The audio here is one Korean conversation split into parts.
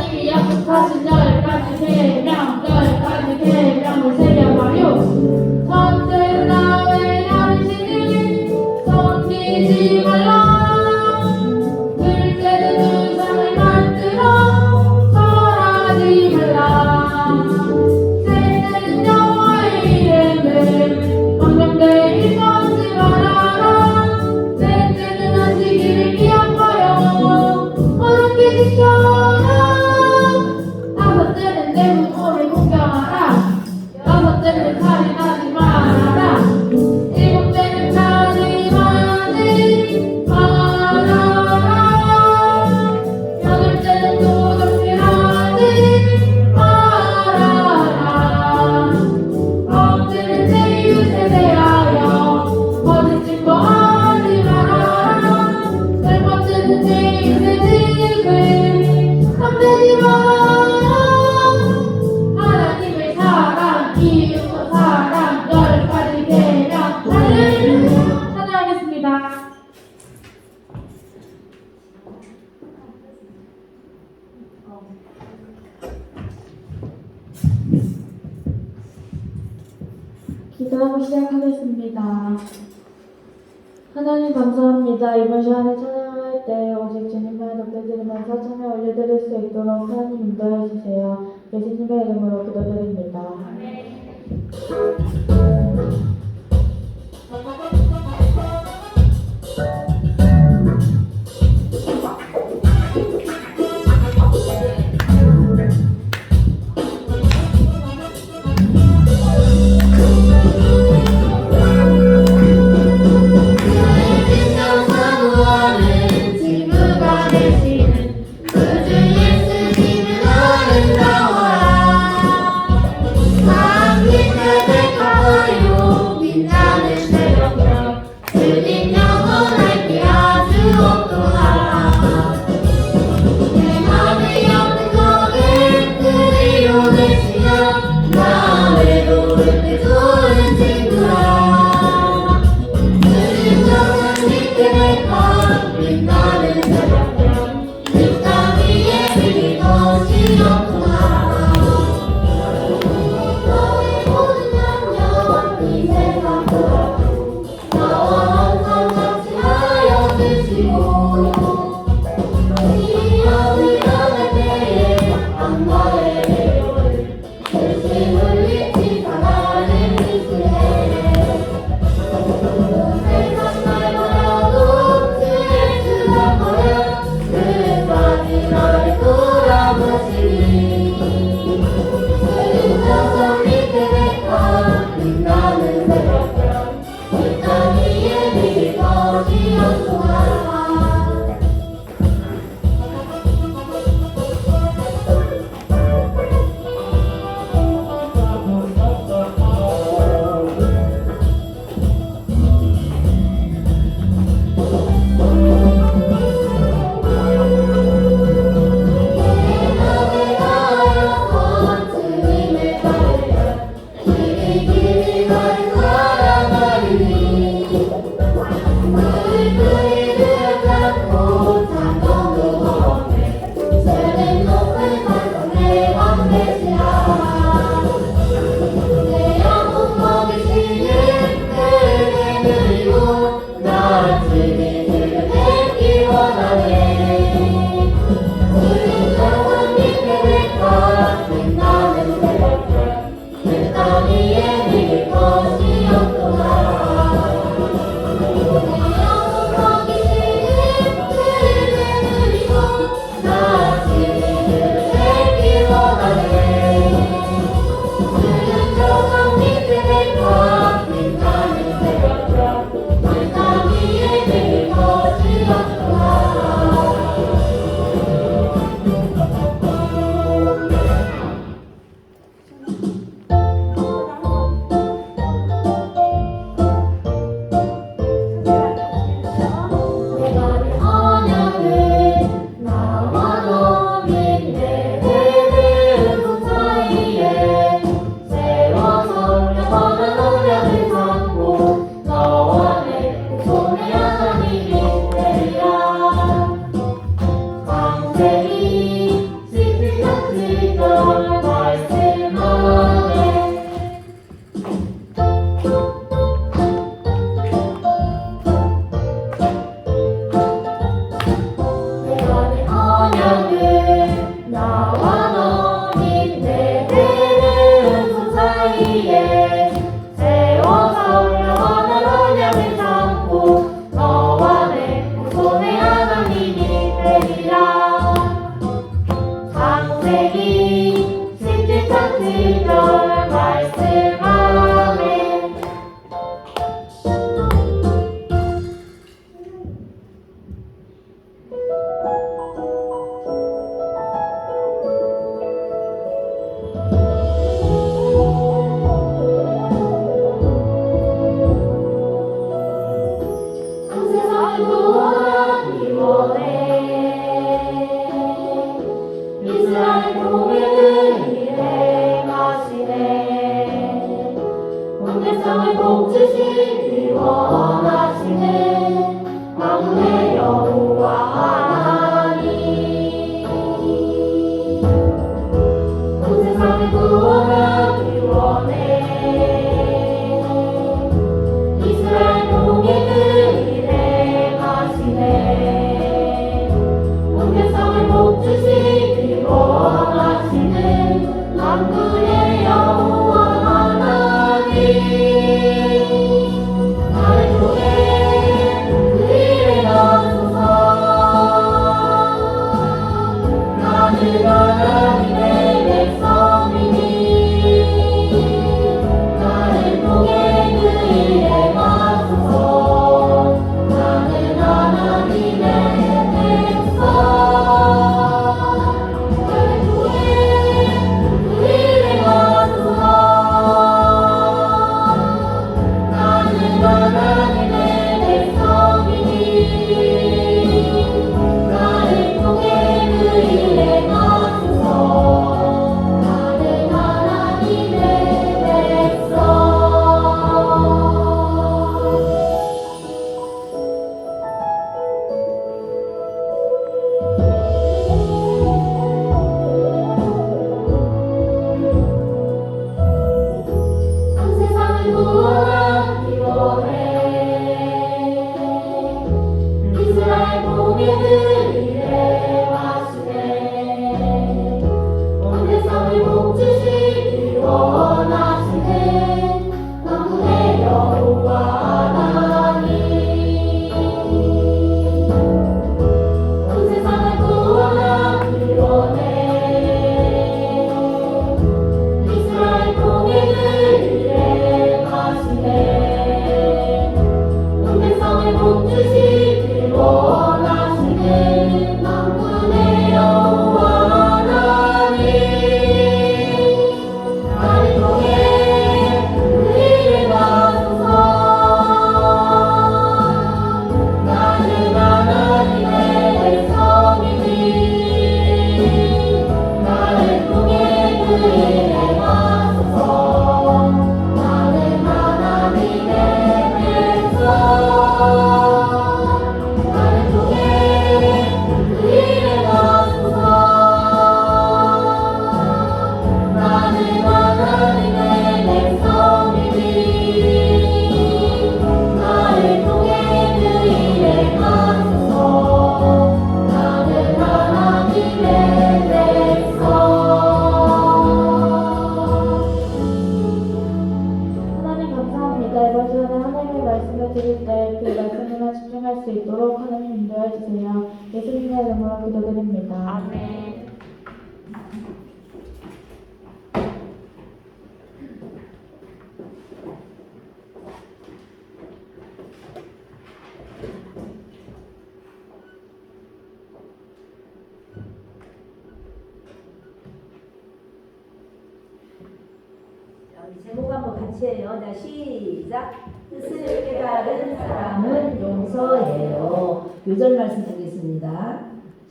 하나님이 약속하신 10가지 계명 10가지 계명을 새겨봐요. 첫째 나의 양식을 섬기지 말라. 둘째는 우상을 만들어 절하지 말라. 셋째는 여호와의 이름을 망령되이 써지 말아라. 넷째는 안식일을 기억하여 거룩히 지켜라. 다섯째는 내 부모를 공경하라. 여섯째는 살인하지 말아라. 일곱째는 가증하지 말아라. 여덟째는 도둑질하지 말아라. 아홉째는 내 이웃에 대하여 거짓 증거하지 말아라. 열 번째는 내 이웃의 집을 탐내지 말아라. 하나님의 사랑, 이웃의 사랑, 10가지 계명. 할렐루야. 찬양하겠습니다. 기도하고 시작하겠습니다. 하나님 감사합니다. 이번 시간에 찬양할 때 오직 주님만을 높여드리면서 찬양 올려드릴 수 있도록 하나님 인도해 주세요. 예수님의 이름으로 기도드립니다. 드릴 때 그 말씀에만 집중할 수 있도록 하나님 인도해 주세요. 예수님의 이름으로 기도드립니다. 아멘. 우리 제목 한번 같이 해요. 자, 시작. 뜻을 깨달은 사람은 용서해요. 요절 말씀 보겠습니다.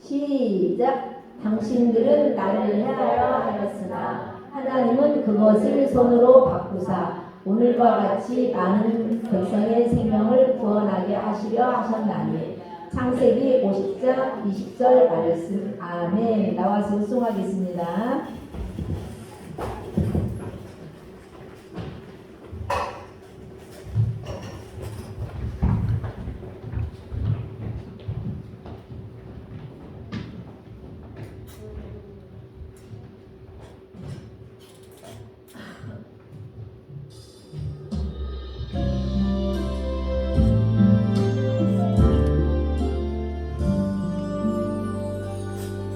시작. 당신들은 나를 해하려 하였으나 하나님은 그것을 손으로 바꾸사 오늘과 같이 많은 백성의 생명을 구원하게 하시려 하셨나니. 창세기 50장 20절 말씀. 아멘. 나와서 숭하겠습니다.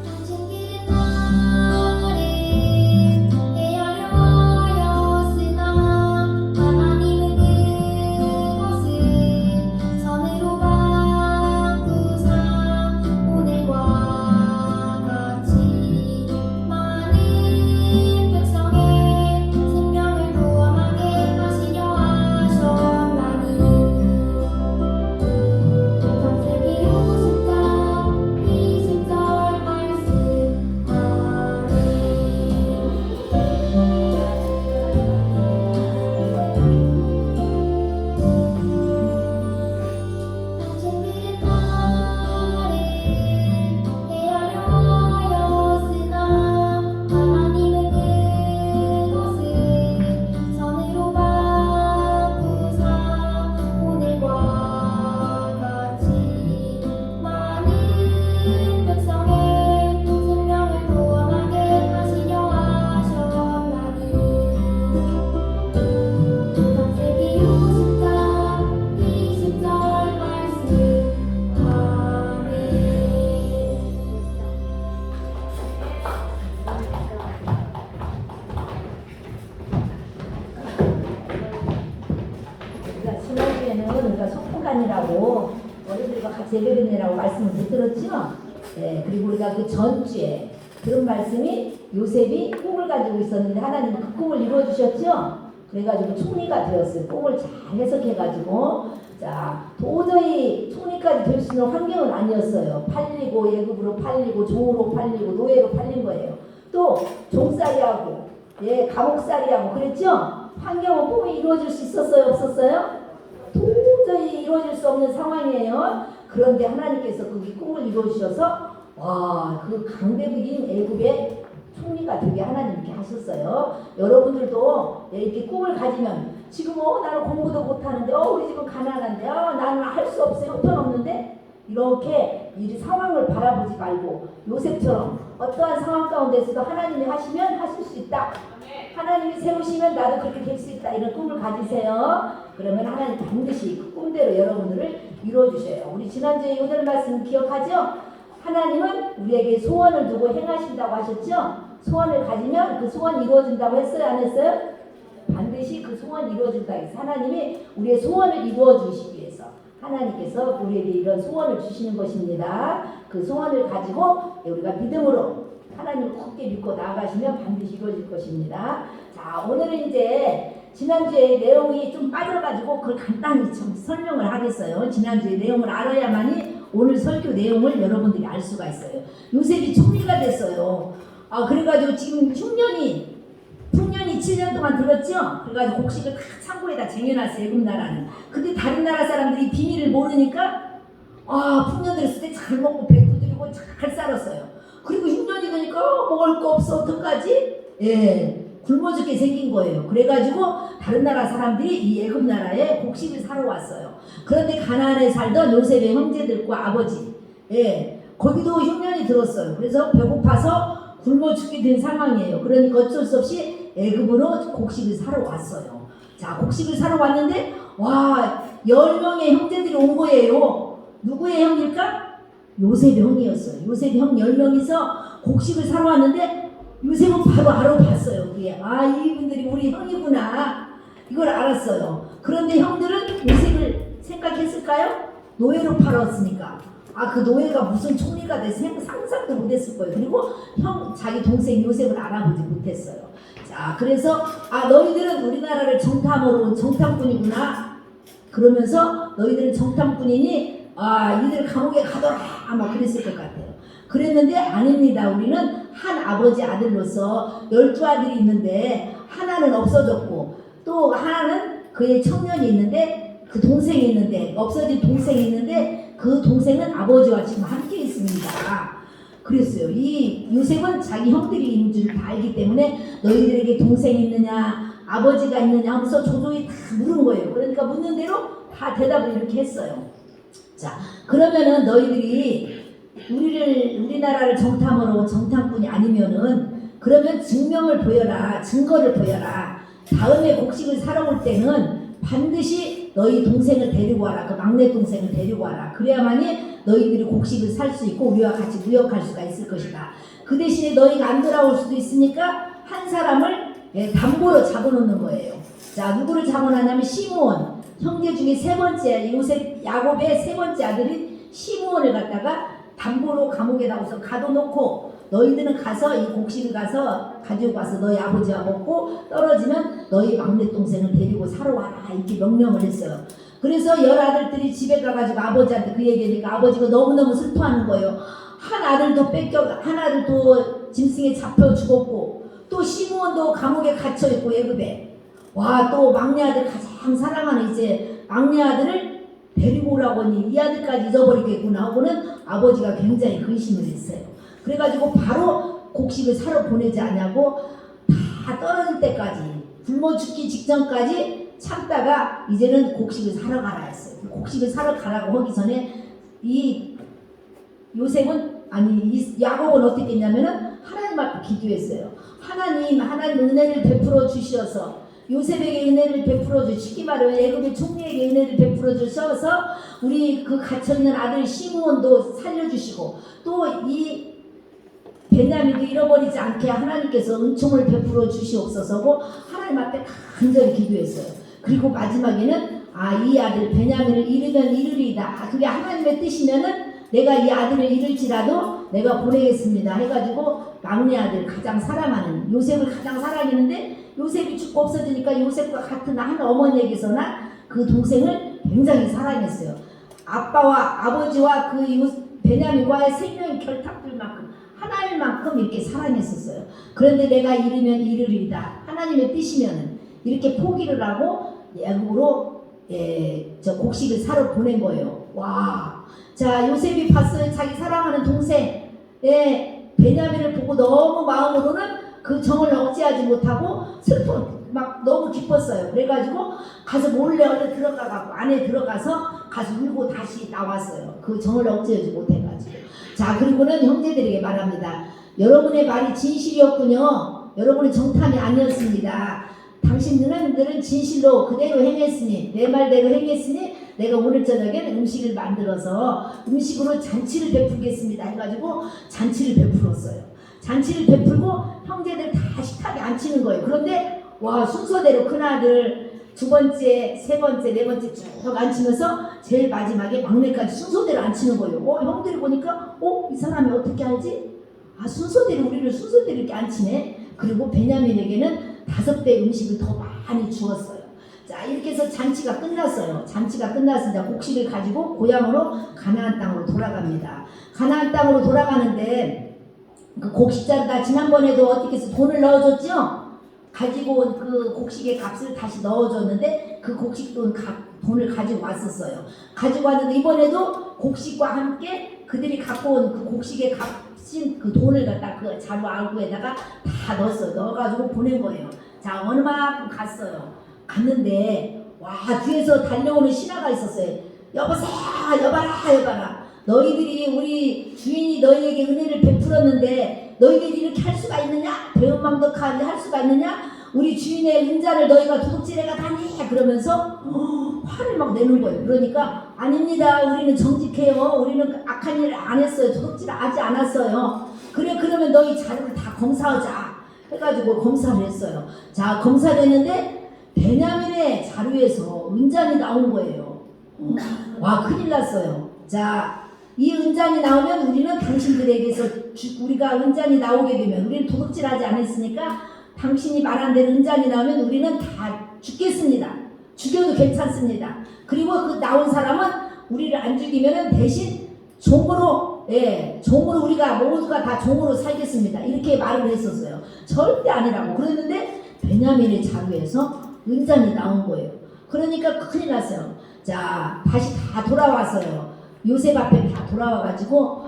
당신길은 나를 베드레네라고 말씀을 못 들었죠? 네, 그리고 우리가 그 전주에 그런 말씀이 요셉이 꿈을 가지고 있었는데 하나님이 그 꿈을 이루어주셨죠? 그래가지고 총리가 되었어요. 꿈을 잘 해석해가지고 자 도저히 총리까지 될 수 있는 환경은 아니었어요. 팔리고 예급으로 팔리고 종으로 팔리고 노예로 팔린 거예요. 또 종살이하고 감옥살이하고 그랬죠? 환경은 꿈이 이루어질 수 있었어요? 없었어요? 도저히 이루어질 수 없는 상황이에요. 그런데 하나님께서 그 꿈을 이루어주셔서 그 강대국인 애굽의 총리가 되게 하나님께 하셨어요. 여러분들도 이렇게 꿈을 가지면 지금 나는 공부도 못하는데 우리 집은 가난한데 나는 할 수 없어요. 형편없는데 이렇게 이 상황을 바라보지 말고 요셉처럼 어떠한 상황 가운데서도 하나님이 하시면 하실 수 있다. 하나님이 세우시면 나도 그렇게 될 수 있다. 이런 꿈을 가지세요. 그러면 하나님 반드시 그 꿈대로 여러분들을 이루어주셔요. 우리 지난주에 오늘 말씀 기억하죠? 하나님은 우리에게 소원을 두고 행하신다고 하셨죠? 소원을 가지면 그 소원이 이루어진다고 했어요? 안 했어요? 반드시 그 소원이 이루어진다 해서 하나님이 우리의 소원을 이루어주시기 위해서 하나님께서 우리에게 이런 소원을 주시는 것입니다. 그 소원을 가지고 우리가 믿음으로 하나님을 굳게 믿고 나아가시면 반드시 이루어질 것입니다. 자, 오늘은 이제 지난주에 내용이 좀 빠져가지고 그걸 간단히 좀 설명을 하겠어요. 지난주에 내용을 알아야만이 오늘 설교 내용을 여러분들이 알 수가 있어요. 요셉이 총리가 됐어요. 그래가지고 지금 흉년이 7년 동안 들었죠? 그래가지고 곡식을 다 창고에다 쟁여놨어요. 애굽 나라는. 근데 다른 나라 사람들이 비밀을 모르니까 풍년 들었을 때 잘 먹고 배 두드리고 잘 살았어요. 그리고 흉년이 되니까 먹을 거 없어 어떡하지? 굶어 죽게 생긴 거예요. 그래가지고 다른 나라 사람들이 이 애굽 나라에 곡식을 사러 왔어요. 그런데 가나안에 살던 요셉의 형제들과 아버지 거기도 흉년이 들었어요. 그래서 배고파서 굶어 죽게 된 상황이에요. 그러니까 어쩔 수 없이 애굽으로 곡식을 사러 왔어요. 자, 곡식을 사러 왔는데 10명의 형제들이 온 거예요. 누구의 형일까? 요셉의 형이었어요. 요셉의 형 10명이서 곡식을 사러 왔는데 요셉은 바로 알아봤어요. 그게 이분들이 우리 형이구나. 이걸 알았어요. 그런데 형들은 요셉을 생각했을까요? 노예로 팔았으니까. 그 노예가 무슨 총리가 돼서 상상도 못했을 거예요. 그리고 자기 동생 요셉을 알아보지 못했어요. 자, 그래서 너희들은 우리나라를 정탐으로 온 정탐꾼이구나. 그러면서 너희들은 정탐꾼이니 이들 감옥에 가둬라. 아마 그랬을 것 같아요. 그랬는데 아닙니다. 우리는 한 아버지 아들로서 12아들이 있는데 하나는 없어졌고 또 하나는 그의 청년이 있는데 그 동생이 있는데 없어진 동생이 있는데 그 동생은 아버지와 지금 함께 있습니다. 그랬어요. 이 요셉은 자기 형들이 있는 줄 다 알기 때문에 너희들에게 동생이 있느냐 아버지가 있느냐 하면서 조조히 다 물은 거예요. 그러니까 묻는 대로 다 대답을 이렇게 했어요. 자, 그러면은 너희들이 우리나라를 정탐으로 온 정탐꾼이 아니면은 그러면 증명을 보여라. 증거를 보여라. 다음에 곡식을 사러 올 때는 반드시 너희 동생을 데리고 와라. 그 막내 동생을 데리고 와라. 그래야만이 너희들이 곡식을 살 수 있고 우리와 같이 무역할 수가 있을 것이다. 그 대신에 너희가 안 돌아올 수도 있으니까 한 사람을 담보로 잡아놓는 거예요. 자, 누구를 잡아놨냐면 시므온. 형제 중에 세 번째 야곱의 세 번째 아들인 시므온을 갖다가 담보로 감옥에다 우선 가둬놓고 너희들은 가서 이 곡식을 가서 가지고 와서 너희 아버지와 먹고 떨어지면 너희 막내 동생을 데리고 사러 와라. 이렇게 명령을 했어요. 그래서 10아들들이 집에 가가지고 아버지한테 그 얘기하니까 아버지가 너무너무 슬퍼하는 거예요. 한 아들도 한 아들도 짐승에 잡혀 죽었고 또 시므온도 감옥에 갇혀있고 애굽에 또 막내 아들 가장 사랑하는 이제 막내 아들을 데리고 오라고 하니 이 아들까지 잊어버리겠구나 하고는 아버지가 굉장히 근심을 했어요. 그래가지고 바로 곡식을 사러 보내지 않냐고 다 떨어질 때까지 굶어 죽기 직전까지 참다가 이제는 곡식을 사러 가라 했어요. 곡식을 사러 가라고 하기 전에 이 야곱은 어떻게 했냐면은 하나님 앞에 기도했어요. 하나님 은혜를 베풀어 주셔서 요셉에게 은혜를 베풀어 주시기 바라요. 애굽의 총리에게 은혜를 베풀어 주셔서 우리 그 갇혀있는 아들 시므온도 살려주시고 또 이 베냐민도 잃어버리지 않게 하나님께서 은총을 베풀어 주시옵소서고 하나님 앞에 간절히 기도했어요. 그리고 마지막에는 아, 이 아들 베냐민을 잃으면 잃으리이다. 그게 하나님의 뜻이면은 내가 이 아들을 잃을지라도 내가 보내겠습니다 해가지고 막내 아들 가장 사랑하는 요셉을 가장 사랑했는데 요셉이 죽고 없어지니까 요셉과 같은 한 어머니에게서 난 그 동생을 굉장히 사랑했어요. 아빠와 아버지와 그 베냐민과의 생명의 결탁들만큼 하나일 만큼 이렇게 사랑했었어요. 그런데 내가 잃으면 잃으리이다. 하나님의 뜻이면은 이렇게 포기를 하고 애굽으로 저 곡식을 사러 보낸 거예요. 와, 자 요셉이 봤어요. 자기 사랑하는 동생 베냐민을 보고 너무 마음으로는 그 정을 억제하지 못하고 막 너무 기뻤어요. 그래가지고 가서 몰래 얼른 들어가고 안에 들어가서 가서 울고 다시 나왔어요. 그 정을 억제하지 못해가지고. 자 그리고는 형제들에게 말합니다. 여러분의 말이 진실이었군요. 여러분의 정탐이 아니었습니다. 당신들은 진실로 그대로 행했으니 내 말대로 행했으니 내가 오늘 저녁엔 음식을 만들어서 음식으로 잔치를 베풀겠습니다 해가지고 잔치를 베풀었어요. 잔치를 베풀고 형제들 다 식탁에 앉히는 거예요. 그런데 와 순서대로 큰아들 두 번째, 세 번째, 네 번째 쭉 앉히면서 제일 마지막에 막내까지 순서대로 앉히는 거예요. 형들이 보니까 이 사람이 어떻게 알지? 아 순서대로 우리를 순서대로 이렇게 앉히네. 그리고 베냐민에게는 5배 음식을 더 많이 주었어요. 자 이렇게 해서 잔치가 끝났어요. 잔치가 끝났습니다. 곡식을 가지고 고향으로 가나안 땅으로 돌아갑니다. 가나안 땅으로 돌아가는데 그 곡식자가 지난번에도 어떻게 해서 돈을 넣어줬죠? 가지고 온 그 곡식의 값을 다시 넣어줬는데 그 곡식 돈을 가지고 왔었어요. 가지고 왔는데 이번에도 곡식과 함께 그들이 갖고 온 그 곡식의 값인 그 돈을 갖다 그 자루 알구에다가 다 넣었어요. 넣어가지고 보낸 거예요. 자 어느 만큼 갔어요. 갔는데 와 뒤에서 달려오는 신하가 있었어요. 여보세요, 여봐라. 너희들이 우리 주인이 너희에게 은혜를 베풀었는데 너희들이 이렇게 할 수가 있느냐? 배은망덕하게 할 수가 있느냐? 우리 주인의 은자를 너희가 도둑질해가 다니? 그러면서 화를 막 내는 거예요. 그러니까 아닙니다. 우리는 정직해요. 우리는 악한 일을 안 했어요. 도둑질 하지 않았어요. 그래 그러면 너희 자료를 다 검사하자 해가지고 검사를 했어요. 자 검사를 했는데 베냐민의 자료에서 은잔이 나온 거예요. 와 큰일 났어요. 자 이 은잔이 나오면 우리는 당신들에게서 우리가 은잔이 나오게 되면 우리는 도둑질하지 않았으니까 당신이 말한 대로 은잔이 나오면 우리는 다 죽겠습니다. 죽여도 괜찮습니다. 그리고 그 나온 사람은 우리를 안 죽이면 대신 종으로 우리가 모두가 다 종으로 살겠습니다. 이렇게 말을 했었어요. 절대 아니라고 그랬는데 베냐민의 자료에서 은잔이 나온 거예요. 그러니까 큰일 났어요. 자 다시 다 돌아왔어요. 요셉 앞에 다 돌아와가지고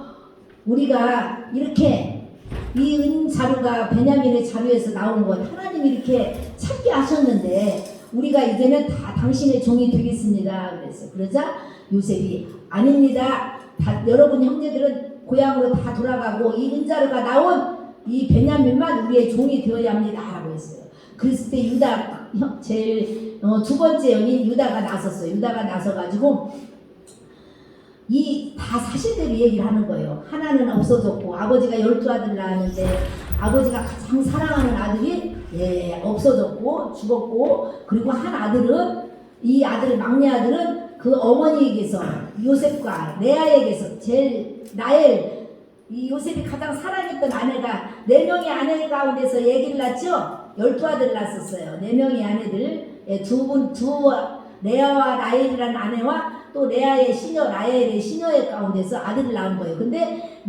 우리가 이렇게 이 은자루가 베냐민의 자루에서 나온 것 하나님이 이렇게 찾게 하셨는데 우리가 이제는 다 당신의 종이 되겠습니다. 그랬어요. 그러자 요셉이 아닙니다. 여러분 형제들은 고향으로 다 돌아가고 이 은자루가 나온 이 베냐민만 우리의 종이 되어야 합니다. 라고 했어요. 그랬을 때 유다 제일 두 번째 연인 유다가 나섰어요. 유다가 나서가지고 이 다 사실대로 얘기를 하는 거예요. 하나는 없어졌고 아버지가 12아들 낳았는데 아버지가 가장 사랑하는 아들이 없어졌고 죽었고 그리고 한 아들은 이 아들 막내 아들은 그 어머니에게서 요셉과 레아에게서 제일 라헬 이 요셉이 가장 사랑했던 아내가 4명의 아내 가운데서 얘기를 낳죠. 12아들을 낳았었어요. 4명의 아내들 두 레아와 라헬이라는 아내와 또 레아의 시녀 라헬의 시녀의 가운데서 아들을 낳은 거예요. 근데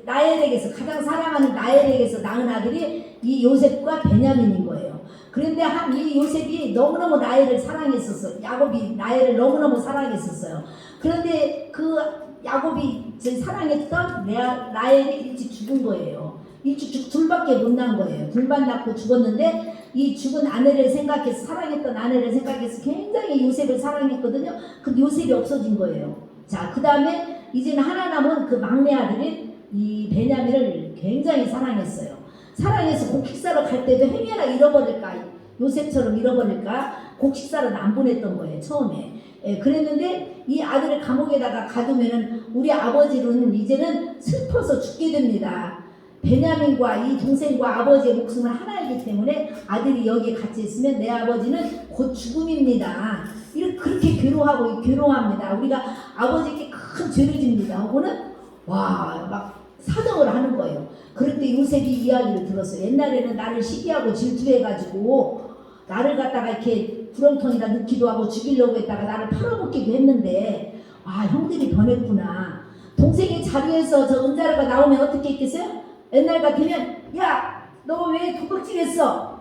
라헬에게서 가장 사랑하는 라헬에게서 낳은 아들이 이 요셉과 베냐민인 거예요. 그런데 이 요셉이 너무너무 라헬을 사랑했었어요. 야곱이 라헬을 너무너무 사랑했었어요. 그런데 그 야곱이 사랑했던 라헬이 일찍 죽은 거예요. 일찍 둘밖에 못 낳은 거예요. 둘만 낳고 죽었는데 이 죽은 아내를 생각해서 사랑했던 아내를 생각해서 굉장히 요셉을 사랑했거든요. 그 요셉이 없어진 거예요. 자, 그 다음에 이제는 하나 남은 그 막내 아들인 이 베냐민을 굉장히 사랑했어요. 사랑해서 곡식사러 갈 때도 행여나 잃어버릴까 요셉처럼 잃어버릴까 곡식사러는 안 보냈던 거예요. 처음에. 그랬는데 이 아들을 감옥에다가 가두면은 우리 아버지는 이제는 슬퍼서 죽게 됩니다. 베냐민과 이 동생과 아버지의 목숨은 하나이기 때문에 아들이 여기에 같이 있으면 내 아버지는 곧 죽음입니다. 이렇게 그렇게 괴로워합니다. 우리가 아버지께 큰 죄를 집니다. 하고는 막 사정을 하는 거예요. 그럴 때 요셉이 이야기를 들었어요. 옛날에는 나를 시기하고 질투해가지고 나를 갖다가 이렇게 구렁텅이다 넣기도 하고 죽이려고 했다가 나를 팔아먹기도 했는데 형들이 변했구나. 동생의 자리에서 저 은자루가 나오면 어떻게 했겠어요? 옛날 같으면 야 너 왜 도둑질했어?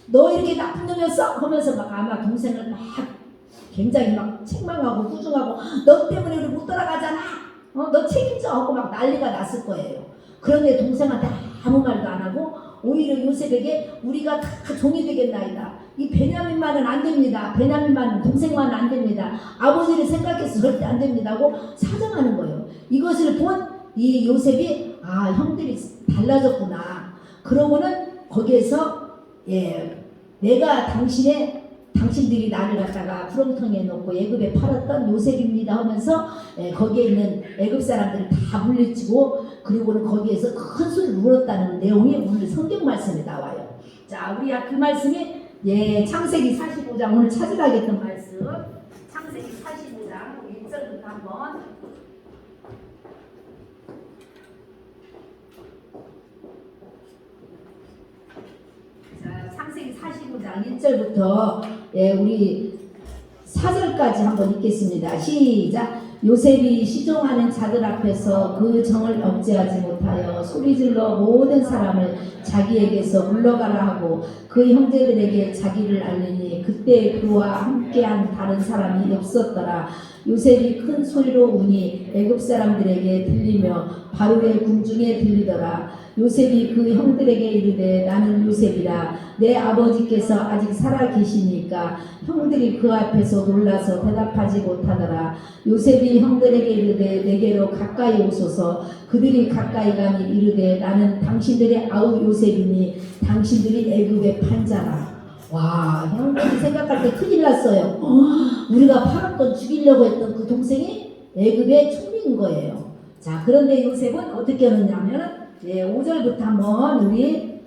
너 이렇게 나쁜 놈이었어? 하면서 막 아마 동생을 막 굉장히 막 책망하고 꾸중하고 너 때문에 우리 못 돌아가잖아. 너 책임져 하고 막 난리가 났을 거예요. 그런데 동생한테 아무 말도 안 하고 오히려 요셉에게 우리가 다 종이 되겠나이다. 이 베냐민만은 안 됩니다. 베냐민만은 동생만은 안 됩니다. 아버지를 생각해서 절대 안 됩니다 하고 사정하는 거예요. 이것을 본 이 요셉이 형들이 달라졌구나. 그러고는 거기에서 내가 당신들이 나를 갖다가 구렁텅이에 넣고 애굽에 팔았던 요셉입니다 하면서 거기에 있는 애굽 사람들을 다 물리치고 그리고는 거기에서 큰 소리를 울었다는 내용이 오늘 성경 말씀에 나와요. 자, 우리 그 말씀이 창세기 45장 오늘 찾으라겠던 말씀. 창세기 45장 1절부터 한번. 창세기 45장 1절부터 우리 4절까지 한번 읽겠습니다. 시작. 요셉이 시종하는 자들 앞에서 그 정을 억제하지 못하여 소리질러 모든 사람을 자기에게서 물러가라 하고 그 형제들에게 자기를 알리니 그때 그와 함께한 다른 사람이 없었더라. 요셉이 큰 소리로 우니 애굽 사람들에게 들리며 바로의 궁중에 들리더라. 요셉이 그 형들에게 이르되 나는 요셉이라. 내 아버지께서 아직 살아 계시니까 형들이 그 앞에서 놀라서 대답하지 못하더라. 요셉이 형들에게 이르되 내게로 가까이 오소서. 그들이 가까이 가니 이르되 나는 당신들의 아우 요셉이니 당신들이 애굽의 판자라. 형들이 생각할 때 큰일 났어요. 우리가 팔았던 죽이려고 했던 그 동생이 애굽의 총리인 거예요. 자, 그런데 요셉은 어떻게 하느냐면 5절부터 한번 우리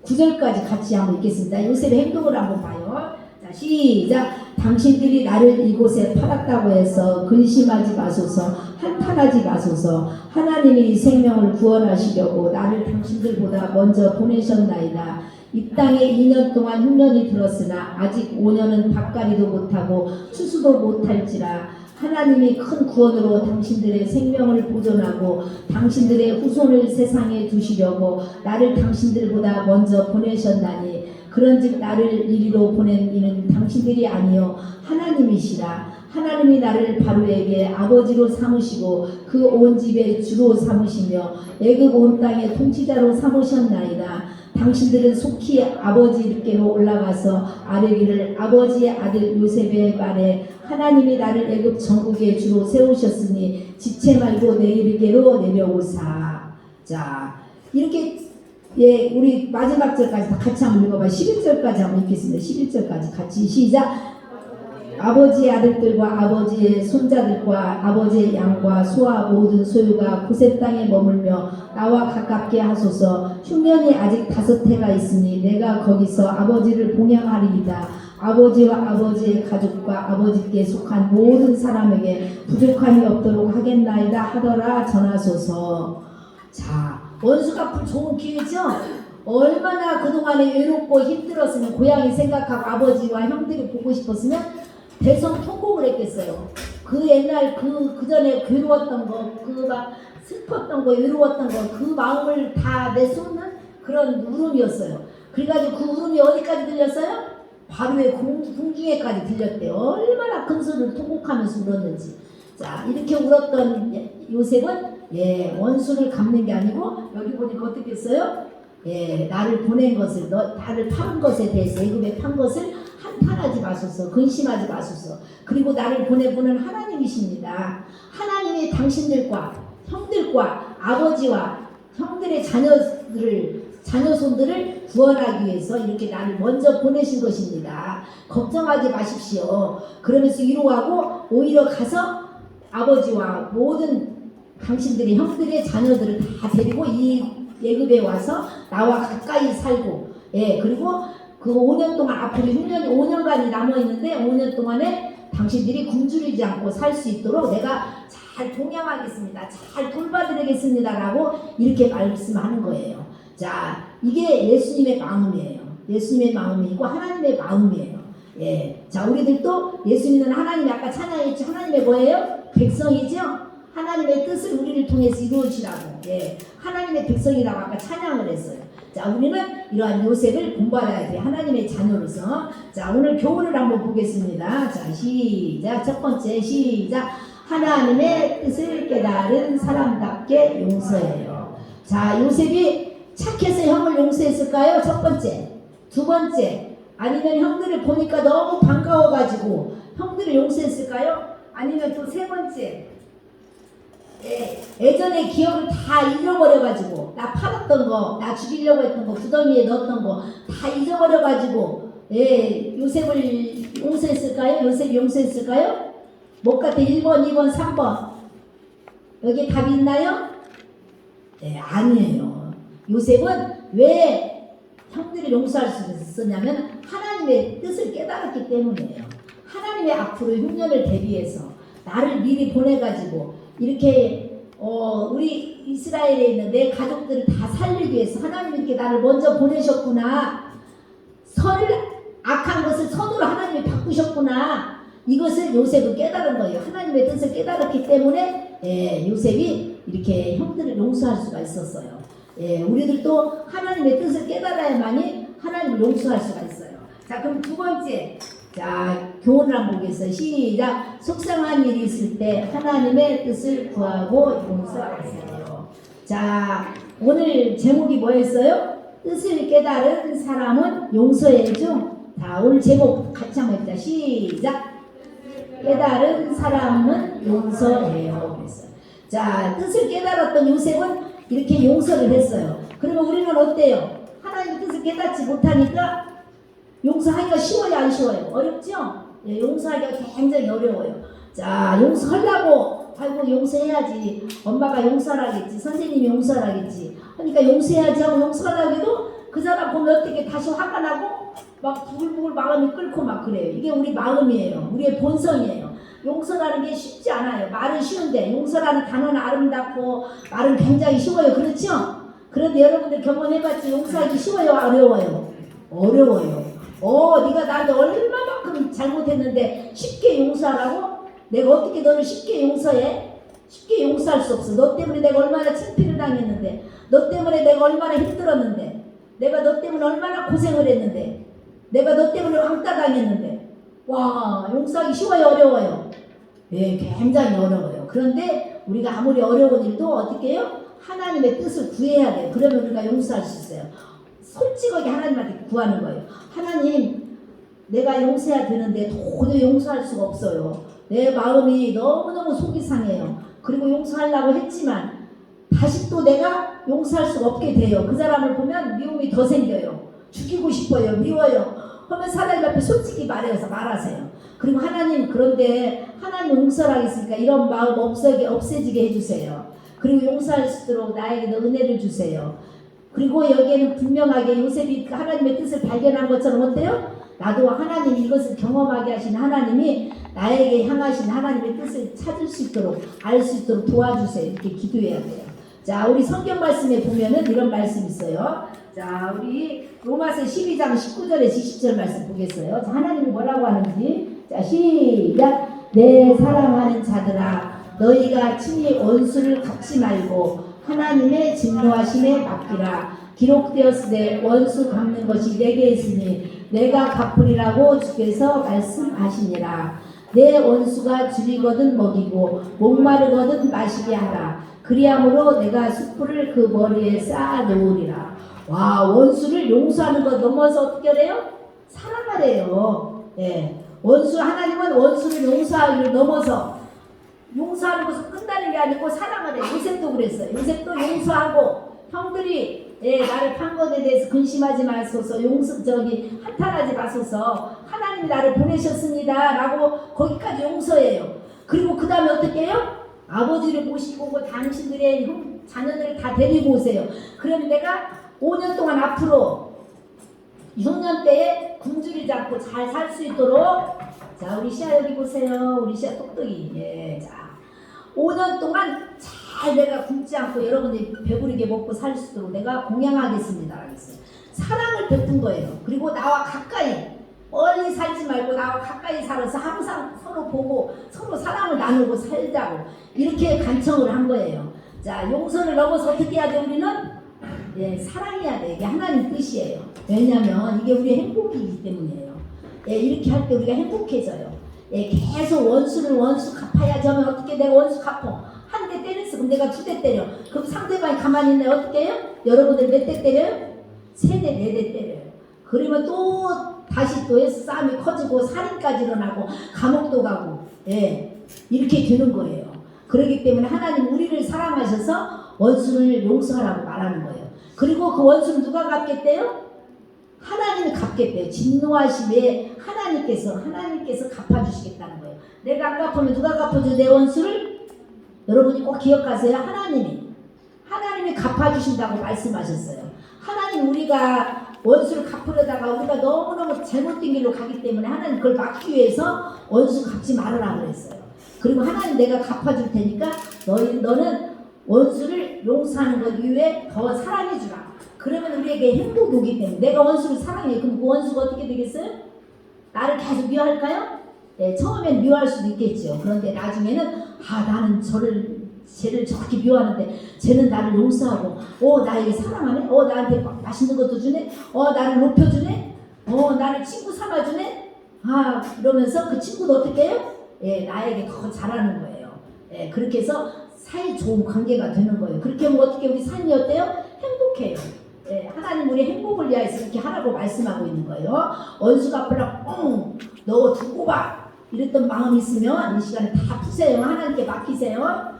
9절까지 같이 한번 읽겠습니다. 요셉의 행동을 한번 봐요. 자, 시작. 당신들이 나를 이곳에 팔았다고 해서 근심하지 마소서. 한탄하지 마소서. 하나님이 생명을 구원하시려고 나를 당신들보다 먼저 보내셨나이다. 이 땅에 2년 동안 흉년이 들었으나 아직 5년은 밭갈이도 못하고 추수도 못할지라. 하나님이 큰 구원으로 당신들의 생명을 보존하고 당신들의 후손을 세상에 두시려고 나를 당신들보다 먼저 보내셨나니 그런즉 나를 이리로 보낸 이는 당신들이 아니요 하나님이시라. 하나님이 나를 바로에게 아버지로 삼으시고 그 온 집의 주로 삼으시며 애굽 온 땅의 통치자로 삼으셨나이다. 당신들은 속히 아버지께로 올라가서 아뢰기를 아버지의 아들 요셉의 말에 하나님이 나를 애굽 전국의 주로 세우셨으니 지체 말고 내일께로 내려오사. 자, 이렇게 우리 마지막 절까지 다 같이 한번 읽어봐요. 11절까지 한번 읽겠습니다. 11절까지 같이 시작. 아버지의 아들들과 아버지의 손자들과 아버지의 양과 소와 모든 소유가 고센 땅에 머물며 나와 가깝게 하소서. 흉년이 아직 5해가 있으니 내가 거기서 아버지를 봉양하리이다. 아버지와 아버지의 가족과 아버지께 속한 모든 사람에게 부족함이 없도록 하겠나이다 하더라 전하소서. 자, 원수 갚을 좋은 기회죠? 얼마나 그동안에 외롭고 힘들었으면 고향이 생각하고 아버지와 형들이 보고 싶었으면 대성통곡을 했겠어요. 그 옛날 그 전에 괴로웠던 거, 그 막 슬펐던 거, 외로웠던 거, 그 마음을 다 내쏟는 그런 울음이었어요. 그래가지고 그 울음이 어디까지 들렸어요? 바로의 궁중에까지 들렸대요. 얼마나 큰 소리를 통곡하면서 울었는지. 자, 이렇게 울었던 요셉은 원수를 갚는 게 아니고 여기 보니까 어떻게 했어요? 나를 보낸 것을, 나를 파는 것에 대해서 애굽에 판 것을 한탄하지 마소서. 근심하지 마소서. 그리고 나를 보내보는 하나님이십니다. 하나님이 당신들과 형들과 아버지와 형들의 자녀손들을 구원하기 위해서 이렇게 나를 먼저 보내신 것입니다. 걱정하지 마십시오. 그러면서 위로하고 오히려 가서 아버지와 모든 당신들의 형들의 자녀들을 다 데리고 이 예굽에 와서 나와 가까이 살고, 예, 그리고 그 5년 동안 앞으로 6년이 5년간이 남아 있는데 5년 동안에 당신들이 굶주리지 않고 살 수 있도록 내가 잘 동행하겠습니다. 잘 돌봐드리겠습니다라고 이렇게 말씀하는 거예요. 자, 이게 예수님의 마음이에요. 예수님의 마음이고 하나님의 마음이에요. 예, 자, 우리들도 예수 믿는 하나님이 아까 찬양했지. 하나님의 뭐예요? 백성이죠. 하나님의 뜻을 우리를 통해서 이루어지라고. 예, 하나님의 백성이라고 아까 찬양을 했어요. 자, 우리는 이러한 요셉을 본받아야 돼. 하나님의 자녀로서. 자, 오늘 교훈을 한번 보겠습니다. 자, 시작. 첫 번째 시작. 하나님의 뜻을 깨달은 사람답게 용서해요. 자, 요셉이 착해서 형을 용서했을까요? 첫 번째. 두 번째, 아니면 형들을 보니까 너무 반가워가지고 형들을 용서했을까요? 아니면 또 세 번째, 예전의 기억을 다 잊어버려가지고 나 팔았던 거, 나 죽이려고 했던 거, 구덩이에 넣었던 거 다 잊어버려가지고 요셉을 용서했을까요? 요셉이 용서했을까요? 못 같아. 1번, 2번, 3번 여기 답이 있나요? 네, 아니에요. 요셉은 왜 형들이 용서할 수 있었냐면 하나님의 뜻을 깨달았기 때문이에요. 하나님의 앞으로 6년을 대비해서 나를 미리 보내가지고 이렇게 우리 이스라엘에 있는 내 가족들을 다 살리기 위해서 하나님이 이렇게 나를 먼저 보내셨구나. 악한 것을 선으로 하나님이 바꾸셨구나. 이것을 요셉은 깨달은 거예요. 하나님의 뜻을 깨달았기 때문에 요셉이 이렇게 형들을 용서할 수가 있었어요. 우리들도 하나님의 뜻을 깨달아야만이 하나님을 용서할 수가 있어요. 자, 그럼 두 번째, 자, 교훈을 한번 보겠어요. 시작. 속상한 일이 있을 때 하나님의 뜻을 구하고 용서하세요. 자, 오늘 제목이 뭐였어요? 뜻을 깨달은 사람은 용서해야죠. 자, 오늘 제목 같이 한번 해보자. 시작. 깨달은 사람은 용서해요. 그랬어요. 자, 뜻을 깨달았던 요셉은 이렇게 용서를 했어요. 그러면 우리는 어때요? 하나님의 뜻을 깨닫지 못하니까 용서하기가 쉬워요, 안 쉬워요? 어렵죠? 용서하기가 굉장히 어려워요. 자, 용서하려고 아이고 용서해야지. 엄마가 용서하라겠지. 선생님이 용서하라겠지. 그러니까 용서해야지 하고 용서하려고 해도 그 사람 보면 어떻게 다시 화가 나고 막 부글부글 마음이 끓고 막 그래요. 이게 우리 마음이에요. 우리의 본성이에요. 용서라는 게 쉽지 않아요. 말은 쉬운데 용서라는 단어는 아름답고 말은 굉장히 쉬워요. 그렇죠? 그런데 여러분들 경험해봤지 용서하기 쉬워요? 어려워요? 어려워요. 네가 나한테 얼마만큼 잘못했는데 쉽게 용서하라고? 내가 어떻게 너를 쉽게 용서해? 쉽게 용서할 수 없어. 너 때문에 내가 얼마나 창피를 당했는데, 너 때문에 내가 얼마나 힘들었는데, 내가 너 때문에 얼마나 고생을 했는데, 내가 너 때문에 왕따 당했는데, 와, 용서하기 쉬워요, 어려워요? 예, 굉장히 어려워요. 그런데 우리가 아무리 어려운 일도 어떻게 해요? 하나님의 뜻을 구해야 돼요. 그러면 우리가 용서할 수 있어요. 솔직하게 하나님한테 구하는 거예요. 하나님, 내가 용서해야 되는데 도저히 용서할 수가 없어요. 내 마음이 너무너무 속이 상해요. 그리고 용서하려고 했지만 다시 또 내가 용서할 수가 없게 돼요. 그 사람을 보면 미움이 더 생겨요. 죽이고 싶어요. 미워요. 그러면 사장님 앞에 솔직히 말하세요. 그리고 하나님, 그런데 하나님 용서하겠으니까 이런 마음 없애지게 해주세요. 그리고 용서할 수 있도록 나에게도 은혜를 주세요. 그리고 여기에는 분명하게 요셉이 하나님의 뜻을 발견한 것처럼 어때요? 나도 하나님 이것을 경험하게 하신 하나님이 나에게 향하신 하나님의 뜻을 찾을 수 있도록 알 수 있도록 도와주세요. 이렇게 기도해야 돼요. 자, 우리 성경 말씀에 보면은 이런 말씀이 있어요. 자, 우리 로마서 12장 19절에 20절 말씀 보겠어요. 자, 하나님이 뭐라고 하는지. 자, 시작. 내 사랑하는 자들아, 너희가 친히 원수를 갚지 말고 하나님의 진노하심에 맡기라. 기록되었으되 원수 갚는 것이 내게 있으니 내가 갚으리라고 주께서 말씀하시니라. 내 원수가 줄이거든 먹이고 목마르거든 마시게 하라. 그리함으로 내가 숯불을 그 머리에 쌓아 놓으리라. 와, 원수를 용서하는 것 넘어서 어떻게 해요? 사랑하래요. 하나님은 원수를 용서하기를 넘어서 용서하는 것은 끝나는 게 아니고 사랑하래. 요셉도 그랬어요. 요셉도 용서하고 형들이 나를 판 것에 대해서 근심하지 마소서, 한탄하지 마소서, 하나님이 나를 보내셨습니다 라고 거기까지 용서해요. 그리고 그 다음에 어떻게 해요? 아버지를 모시고 오고 당신들의 자녀들을 다 데리고 오세요. 그러면 내가 5년 동안 앞으로 6년 때에 굶주리지 않고 잘 살 수 있도록 자 우리 시아 여기 보세요. 우리 시아 똑똑이 예, 자 5년 동안 잘 내가 굶지 않고 여러분들이 배부르게 먹고 살 수 있도록 내가 공양하겠습니다. 알겠어요. 사랑을 베푼 거예요. 그리고 나와 가까이 멀리 살지 말고 나와 가까이 살아서 항상 서로 보고 서로 사랑을 나누고 살자고 이렇게 간청을 한 거예요. 자 용서를 넘어서 어떻게 해야 돼 우리는? 예, 사랑해야 돼. 이게 하나님 뜻이에요. 왜냐하면 이게 우리의 행복이기 때문이에요. 예, 이렇게 할 때 우리가 행복해져요. 예, 계속 원수 갚아야지 하면 어떻게 내가 원수 갚어? 한 대 때렸어. 그럼 내가 2대 때려. 그럼 상대방이 가만히 있네. 어떻게 해요? 여러분들 몇 대 때려요? 3대, 4대 때려요. 그러면 또 다시 또 싸움이 커지고 살인까지 일어나고 감옥도 가고 예, 이렇게 되는 거예요. 그렇기 때문에 하나님 우리를 사랑하셔서 원수를 용서하라고 말하는 거예요. 그리고 그 원수는 누가 갚겠대요? 하나님이 갚겠대요. 진노하심에 하나님께서 갚아주시겠다는 거예요. 내가 안 갚으면 누가 갚아줘 내 원수를? 여러분이 꼭 기억하세요. 하나님이 갚아주신다고 말씀하셨어요. 하나님 우리가 원수를 갚으려다가 우리가 너무너무 잘못된 길로 가기 때문에 하나님 그걸 막기 위해서 원수 갚지 말으라고 그랬어요. 그리고 하나님 내가 갚아줄 테니까 너는 원수를 용서하는 것 이외에 더 사랑해주라. 그러면 우리에게 행복이 오기 때문에 내가 원수를 사랑해. 그럼 그 원수가 어떻게 되겠어요? 나를 계속 미워할까요? 네, 처음엔 미워할 수도 있겠죠. 그런데 나중에는 나는 쟤를 저렇게 미워하는데 쟤는 나를 용서하고 나에게 사랑하네? 나한테 맛있는 것도 주네? 나를 높여주네? 나를 친구 삼아주네? 이러면서 그 친구도 어떻게 해요? 예, 나에게 더 잘하는 거예요. 예, 그렇게 해서 사이 좋은 관계가 되는 거예요. 그렇게 하면 어떻게 우리 삶이 어때요? 행복해요. 예, 하나님 우리 행복을 위해서 이렇게 하라고 말씀하고 있는 거예요. 원수 갚으라고 너 두고 봐 이랬던 마음이 있으면 이 시간에 다 푸세요. 하나님께 맡기세요.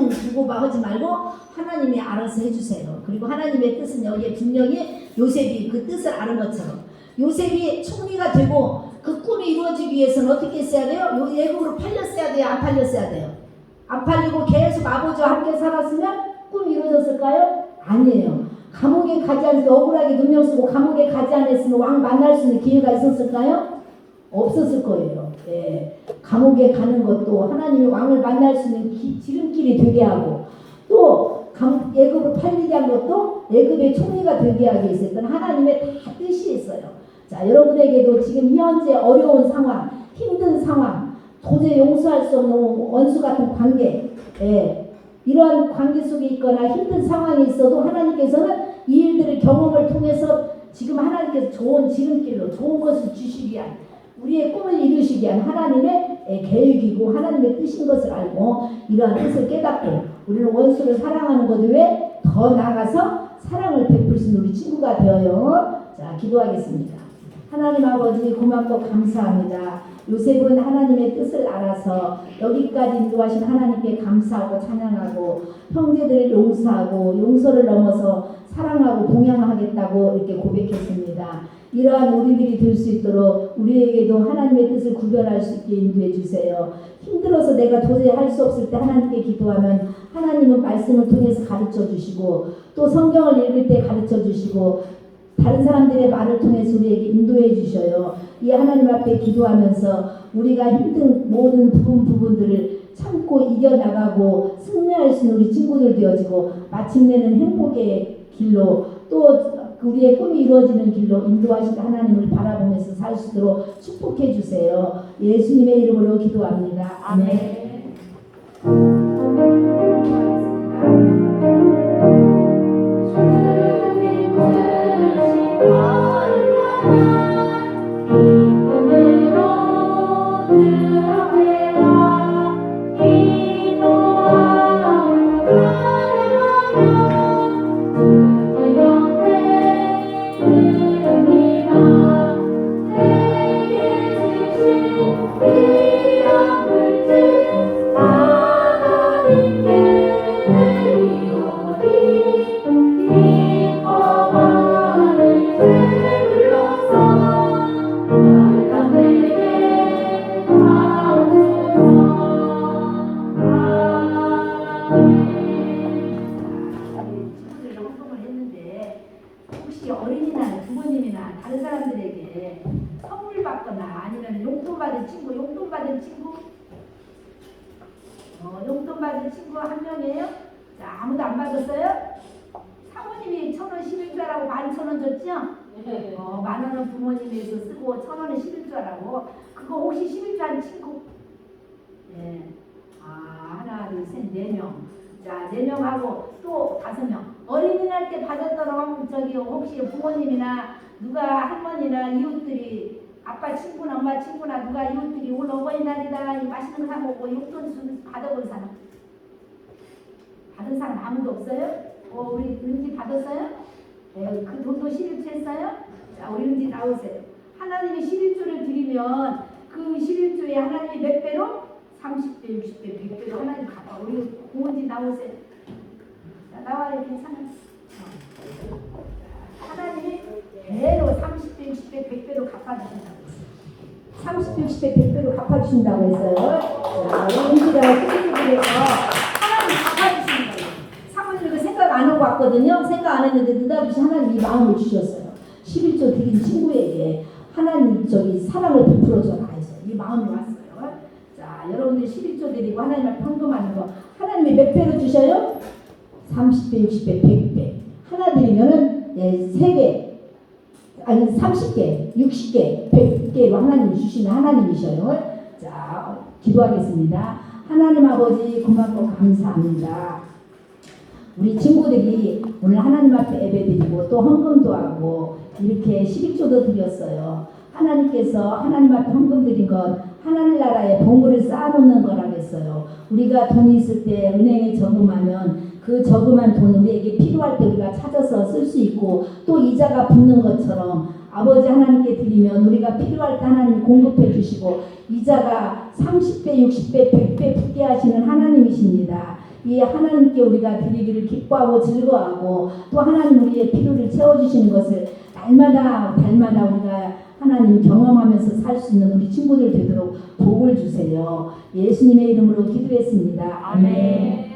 두고 봐 하지 말고 하나님이 알아서 해주세요. 그리고 하나님의 뜻은 여기에 분명히 요셉이 그 뜻을 아는 것처럼 요셉이 총리가 되고 그 꿈이 이루어지기 위해서는 어떻게 했어야 돼요? 애국으로 팔렸어야 돼요? 안 팔렸어야 돼요? 안 팔리고 계속 아버지와 함께 살았으면 꿈이 이루어졌을까요? 아니에요. 감옥에 가지 않았으면 억울하게 누명 쓰고 감옥에 가지 않았으면 왕 만날 수 있는 기회가 있었을까요? 없었을 거예요. 예. 감옥에 가는 것도 하나님이 왕을 만날 수 있는 지름길이 되게 하고 또 애굽으로 팔리게 한 것도 애굽의 총리가 되게 하기 위해서 했던 하나님의 다 뜻이 있어요. 자, 여러분에게도 지금 현재 어려운 상황, 힘든 상황, 도저히 용서할 수 없는 원수 같은 관계, 예. 이러한 관계 속에 있거나 힘든 상황이 있어도 하나님께서는 이 일들의 경험을 통해서 지금 하나님께서 좋은 지름길로 좋은 것을 주시기 위한 우리의 꿈을 이루시기 위한 하나님의 계획이고 하나님의 뜻인 것을 알고 이러한 뜻을 깨닫고 우리는 원수를 사랑하는 것 외에 더 나아가서 사랑을 베풀 수 있는 우리 친구가 되어요. 자, 기도하겠습니다. 하나님 아버지 고맙고 감사합니다. 요셉은 하나님의 뜻을 알아서 여기까지 인도하신 하나님께 감사하고 찬양하고 형제들을 용서하고 용서를 넘어서 사랑하고 동양하겠다고 이렇게 고백했습니다. 이러한 우리들이 될 수 있도록 우리에게도 하나님의 뜻을 구별할 수 있게 인도해 주세요. 힘들어서 내가 도저히 할 수 없을 때 하나님께 기도하면 하나님은 말씀을 통해서 가르쳐 주시고 또 성경을 읽을 때 가르쳐 주시고 다른 사람들의 말을 통해서 우리에게 인도해 주셔요. 이 하나님 앞에 기도하면서 우리가 힘든 모든 부분들을 참고 이겨나가고 승리할 수 있는 우리 친구들 되어지고 마침내는 행복의 길로 또 우리의 꿈이 이루어지는 길로 인도하신 하나님을 바라보면서 살 수 있도록 축복해 주세요. 예수님의 이름으로 기도합니다. 아멘. 이름을 받은 친구 한 명이에요? 자, 아무도 안 받았어요? 사모님이 1,000원 11조라고 11,000원 줬죠? 10,000원은 부모님에서 쓰고 1,000원은 11조라고. 그거 혹시 11조 한 친구? 네. 아, 하나, 둘, 셋, 4명. 자, 4명하고 또 5명. 어린이날 때 받았더라면 저기 혹시 부모님이나 누가 할머니나 이웃들이 아빠 친구나 엄마 친구나 누가 이웃들이 오늘 어버이날이다 이 맛있는 거 사 먹고 용돈 주는 받아본 사람? 받은 사람 아무도 없어요? 우리 은지 받았어요? 네, 그 돈도 11조 했어요? 자, 우리 은지 나오세요. 하나님이 11조를 드리면 그 11조에 하나님이 몇 배로? 30배, 60배, 100배로 하나님 갚아. 우리 고은지 나오세요. 자, 나와요. 괜찮아요. 하나님이 배로 30배, 60배, 100배로 갚아주신다고 했어요. 30배, 60배, 100배로 갚아주신다고 했어요. 자, 은지가 11조에서 하나님 갚아주신다고. 사모님 이거 생각 안 하고 왔거든요. 생각 안 했는데 느닷없이 하나님 이 마음을 주셨어요. 11조 드린 친구에게 하나님 저기 사랑을 베풀어줘라 해서 이 마음이 왔어요. 자, 여러분들 11조 드리고 하나님 앞에 헌금하는 거 하나님이 몇 배로 주셔요? 30배, 60배, 100배. 하나 드리면은 3개, 아니 30개, 60개, 100개로 하나님이 주시는 하나님이셔요. 자, 기도하겠습니다. 하나님 아버지 고맙고 감사합니다. 우리 친구들이 오늘 하나님 앞에 예배드리고 또 헌금도 하고 이렇게 11조도 드렸어요. 하나님께서 하나님 앞에 헌금 드린 건 하나님 나라에 보물을 쌓아놓는 거라겠어요. 우리가 돈이 있을 때 은행에 저금하면 그 저금한 돈을 우리에게 필요할 때 우리가 찾아서 쓸 수 있고 또 이자가 붙는 것처럼 아버지 하나님께 드리면 우리가 필요할 때 하나님이 공급해 주시고 이자가 30배, 60배, 100배 붙게 하시는 하나님이십니다. 이 하나님께 우리가 드리기를 기뻐하고 즐거워하고 또 하나님 우리의 필요를 채워주시는 것을 날마다 달마다 우리가 하나님 경험하면서 살 수 있는 우리 친구들 되도록 복을 주세요. 예수님의 이름으로 기도했습니다. 아멘.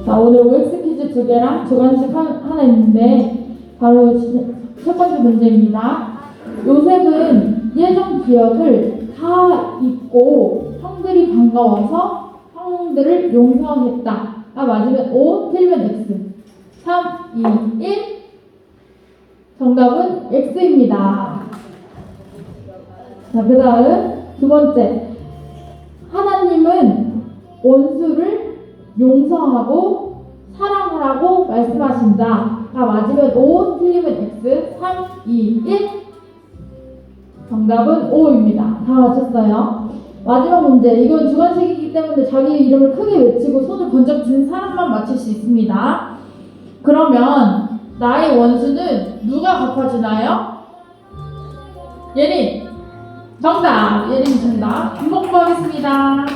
자, 오늘 OX 퀴즈 2개랑 주관식 하나 있는데 바로 첫 번째 문제입니다. 요셉은 예전 기억을 다 잊고 형들이 반가워서 형들을 용서했다. 맞으면 O, 틀리면 X. 3, 2, 1. 정답은 X입니다. 자, 그 다음 두 번째. 하나님은 원수를 용서하고 사랑하라고 말씀하신다. 맞으면 O, 틀리면 X. 3, 2, 1. 정답은 O입니다. 다 맞췄어요. 마지막 문제. 이건 주관식이기 때문에 자기 이름을 크게 외치고 손을 번쩍 든 사람만 맞출 수 있습니다. 그러면 나의 원수는 누가 갚아주나요? 예린. 정답. 예린 정답. 김복부 하겠습니다.